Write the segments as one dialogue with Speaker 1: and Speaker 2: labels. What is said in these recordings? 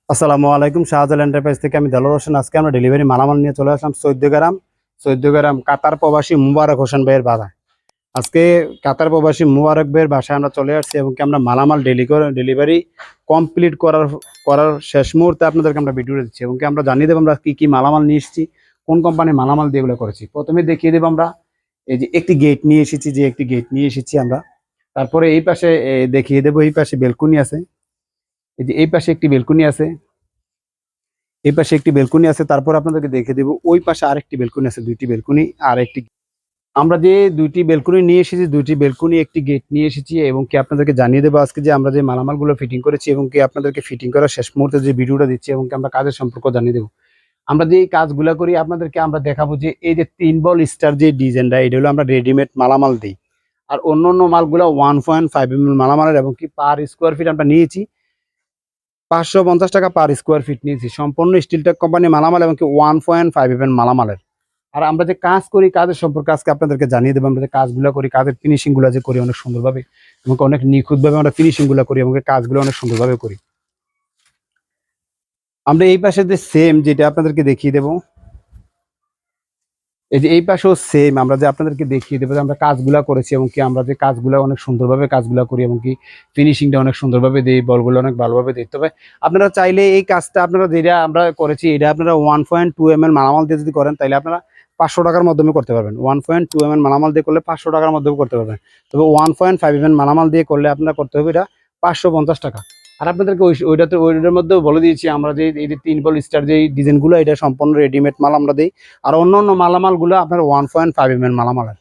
Speaker 1: আসসালামু আলাইকুম। শাহজালাল এন্টারপ্রাইজ থেকে আমি দেলোয়ার হোসেন। আজকে আমরা ডেলিভারি মালামাল নিয়ে চলে আসলাম 14 গ্রাম কাতার প্রবাসী মুবারক হোসেন ভাইয়ের বাসায়। আজকে কাতার প্রবাসী মুবারক ভাইয়ের বাসায় আমরা চলে আসছি এবং কি আমরা মালামাল ডেলিভারি কমপ্লিট করার শেষ মুহূর্তে আপনাদেরকে আমরা ভিডিও দিচ্ছি এবং কি আমরা জানিয়ে দেবো আমরা কি কি মালামাল নিয়ে এসেছি, কোন কোম্পানির মালামাল দিয়ে এগুলো করেছি। প্রথমে দেখিয়ে দেবো আমরা এই যে একটি গেট নিয়ে এসেছি আমরা। তারপরে এই পাশে দেখিয়ে দেবো এই পাশে বেলকুনি আছে, এই যে এই পাশে একটি বেলকুনি আছে, এই পাশে একটি বেলকুনি আছে। তারপর আপনাদেরকে দেখে দেবো ওই পাশে আরেকটি বেলকুনি আছে, দুইটি বেলকুনি আর একটি। আমরা যে দুইটি বেলকুনি নিয়ে এসেছি, দুইটি বেলকুনি একটি গেট নিয়ে এসেছি এবং কি আপনাদেরকে জানিয়ে দেবো আজকে যে আমরা যে মালামালগুলো ফিটিং করেছি এবং কি আপনাদেরকে ফিটিং করার শেষ মুহূর্তে যে ভিডিওটা দিচ্ছি এবং কি আমরা কাজের সম্পর্ক জানিয়ে দেবো। আমরা যে কাজগুলো করি আপনাদেরকে আমরা দেখাবো যে এই যে 3 বল স্টার যে ডিজাইনটা, এটা হলো আমরা রেডিমেড মালামাল দিই। আর অন্য অন্য মালগুলো 1.5 mm মালামালের এবং কি পার স্কোয়ার ফিট আমরা নিয়েছি 550 টাকা পার স্কোয়ার ফিট নিয়েছি। সম্পূর্ণ স্টিলটেক কোম্পানি মালামাল এবং কি 1.5 mm মালামালের। আর আমরা যে কাজ করি কাজের সম্পর্কে আজকে আপনাদেরকে জানিয়ে দেবো। আমরা যে কাজগুলো করি, কাজের ফিনিশিং গুলো যে করি অনেক সুন্দরভাবে এবং অনেক নিখুঁতভাবে আমরা ফিনিশিং গুলো করি এবং কাজগুলো অনেক সুন্দরভাবে করি। আমরা এই পাশে যে সেম যেটা আপনাদেরকে দেখিয়ে দেবো, এই যে এই পাশেও সেম আমরা যে আপনাদেরকে দেখিয়ে দেবো যে আমরা কাজগুলা করেছি এবং কি আমরা যে কাজগুলো অনেক সুন্দরভাবে কাজগুলো করি এবং কি ফিনিশিংটা অনেক সুন্দরভাবে দিই, বলগুলো অনেক ভালোভাবে দিই। তবে আপনারা চাইলে এই কাজটা আপনারা যেটা আমরা করেছি এটা আপনারা 1.2 mm মালামাল দিয়ে যদি করেন তাহলে আপনারা 500 টাকার মাধ্যমে করতে পারবেন। 1.2 mm মালামাল দিয়ে করলে 500 টাকার মাধ্যমে করতে পারবেন। তবে 1.5 mm মালামাল দিয়ে করলে আপনারা করতে হবে এটা 550 টাকা। আর আপনাদেরকে ওইটার মধ্যেও বলে দিয়েছি আমরা যে এই যে 3 বল স্টার যে ডিজাইনগুলো এটা সম্পূর্ণ রেডিমেড মাল আমরা দিই। আর অন্য অন্য মালামালগুলো আপনার 1.5 mm মালামালের।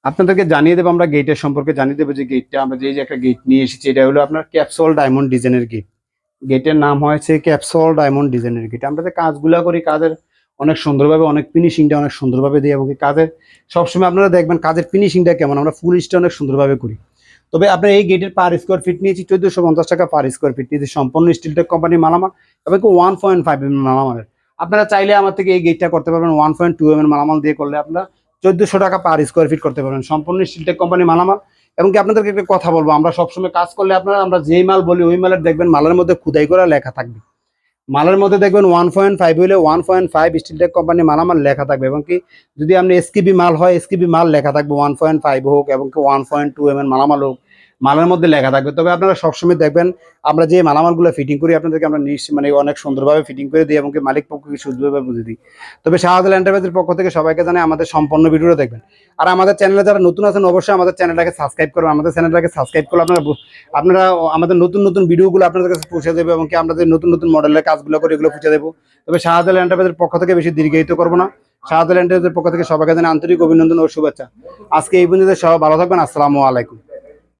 Speaker 1: আপনাদেরকে জানিয়ে দেবো আমরা গেটের সম্পর্কে জানিয়ে দেবো যে গেটটা আমরা যে একটা গেট নিয়ে এসেছি এটা হলো আপনার ক্যাপসুল ডায়মন্ড ডিজাইনের গেট। গেটের নাম হয়েছে ক্যাপসুল ডায়মন্ড ডিজাইনের গেট। আমরা যে কাজগুলো করি কাজের অনেক সুন্দরভাবে অনেক ফিনিশিংটা অনেক সুন্দরভাবে দিই এবং কাজের সবসময় আপনারা দেখবেন কাজের ফিনিশিংটা কেমন, আমরা ফুল স্টা অনেক সুন্দরভাবে করি। তবে আপনার এই গেটের পার স্কোয়ার ফিট নিয়েছি 1450 টাকা পার স্কোয়ার ফিট নিয়েছি। সম্পূর্ণ স্টিলটেক কোম্পানি মালামাল এবং 1.5 mm মালামালের। আপনারা চাইলে আমার থেকে এই গেটটা করতে পারবেন 1.2 mm মালামাল দিয়ে করলে আপনারা 1400 টাকা পার স্কোয়ার ফিট করতে পারবেন। সম্পূর্ণ স্টিলটেক কোম্পানি মালামাল এবং কি আপনাদেরকে একটা কথা বলবো, আমরা সবসময় কাজ করলে আপনারা আমরা যেই মাল বলি ওই মালের দেখবেন মালের মধ্যে খুদাই করা লেখা থাকবে। মালের মধ্যে দেখবেন 1.5 হলে 1.5 স্টিলটেক কোম্পানি মালামাল লেখা থাকবে এবং কি যদি আপনি এসকিবি মাল হয় এসকিবি মাল লেখা থাকবে 1.5 হোক এবং কি 1.2 mm মালামাল হোক মালের মধ্যে লেখা থাকবে। তবে আপনারা সবসময় দেখবেন আমরা যে মালামালগুলো ফিটিং করি আপনাদেরকে আমরা মানে অনেক সুন্দরভাবে ফিটিং করে দিই এবং কি মালিক পক্ষকে সুন্দরভাবে বুঝে দিই। তবে শাহজালাল এন্টারপ্রাইজের পক্ষ থেকে সবাইকে জানাই আমাদের সম্পূর্ণ ভিডিওটা দেখবেন। আর আমাদের চ্যানেলে যারা নতুন আছেন অবশ্যই আমাদের চ্যানেলটাকে সাবস্ক্রাইব করবেন। আমাদের চ্যানেলটাকে সাবস্ক্রাইব করলে আপনারা আমাদের নতুন নতুন ভিডিওগুলো আপনাদের কাছে পৌঁছে দেবে এবং কি আমরা যে নতুন নতুন মডেলের কাজগুলো করি এগুলো পৌঁছে দেবো। তবে শাহজালাল এন্টারপ্রাইজের পক্ষ থেকে বেশি দীর্ঘায়িত করবো না। শাহজালাল এন্টারপ্রাইজের পক্ষ থেকে সবাইকে জানাই আন্তরিক অভিনন্দন ও শুভেচ্ছা। আজকে এই পর্যন্ত সবাই ভালো থাকবেন। আসসালামু আলাইকুম।